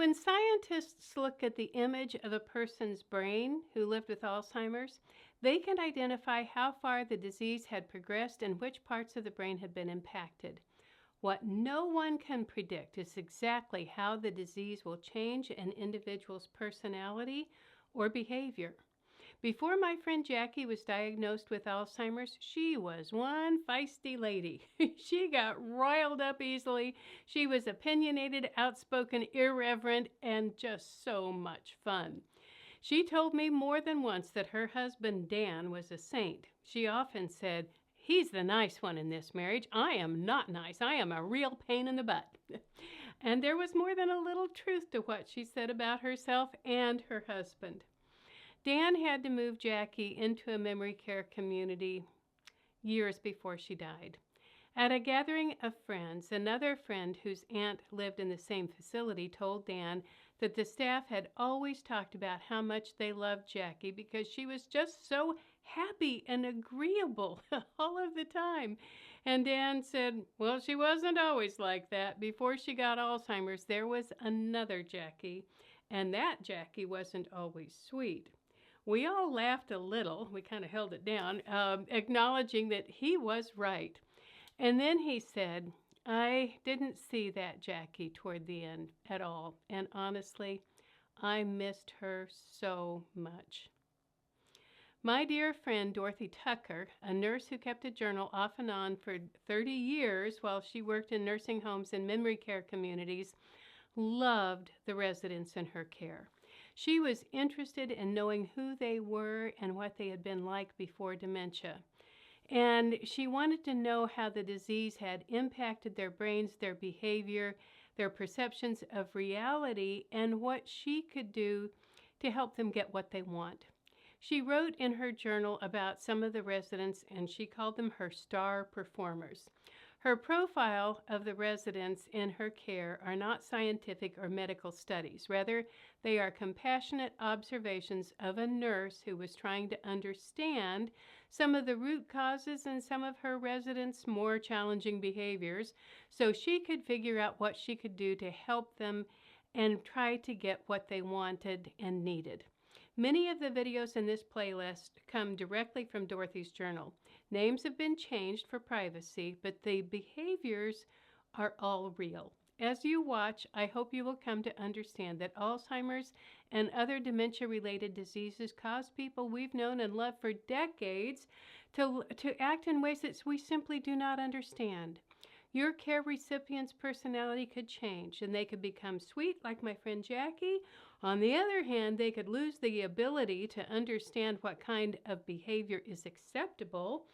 When scientists look at the image of a person's brain who lived with Alzheimer's, they can identify how far the disease had progressed and which parts of the brain had been impacted. What no one can predict is exactly how the disease will change an individual's personality or behavior. Before my friend Jackie was diagnosed with Alzheimer's, she was one feisty lady. She got riled up easily. She was opinionated, outspoken, irreverent, and just so much fun. She told me more than once that her husband, Dan, was a saint. She often said, "He's the nice one in this marriage. I am not nice. I am a real pain in the butt." And there was more than a little truth to what she said about herself and her husband. Dan had to move Jackie into a memory care community years before she died. At a gathering of friends, another friend whose aunt lived in the same facility told Dan that the staff had always talked about how much they loved Jackie because she was just so happy and agreeable all of the time. And Dan said, "Well, she wasn't always like that. Before she got Alzheimer's, there was another Jackie, and that Jackie wasn't always sweet." We all laughed a little. We kind of held it down, acknowledging that he was right. And then he said, "I didn't see that Jackie toward the end at all. And honestly, I missed her so much." My dear friend Dorothy Tucker, a nurse who kept a journal off and on for 30 years while she worked in nursing homes and memory care communities, loved the residents in her care. She was interested in knowing who they were and what they had been like before dementia. And she wanted to know how the disease had impacted their brains, their behavior, their perceptions of reality, and what she could do to help them get what they want. She wrote in her journal about some of the residents, and she called them her star performers. Her profile of the residents in her care are not scientific or medical studies. Rather, they are compassionate observations of a nurse who was trying to understand some of the root causes and some of her residents' more challenging behaviors so she could figure out what she could do to help them and try to get what they wanted and needed. Many of the videos in this playlist come directly from Dorothy's journal. Names have been changed for privacy, but the behaviors are all real. As you watch, I hope you will come to understand that Alzheimer's and other dementia-related diseases cause people we've known and loved for decades to act in ways that we simply do not understand. Your care recipient's personality could change, and they could become sweet like my friend Jackie. On the other hand, they could lose the ability to understand what kind of behavior is acceptable.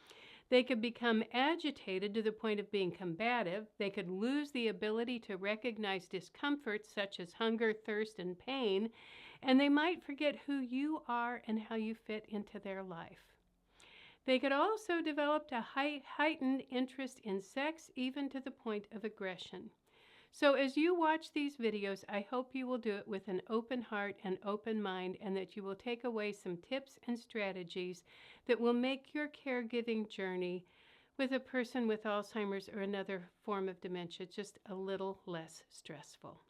They could become agitated to the point of being combative. They could lose the ability to recognize discomfort such as hunger, thirst, and pain. And they might forget who you are and how you fit into their life. They could also develop a heightened interest in sex, even to the point of aggression. So as you watch these videos, I hope you will do it with an open heart and open mind, and that you will take away some tips and strategies that will make your caregiving journey with a person with Alzheimer's or another form of dementia just a little less stressful.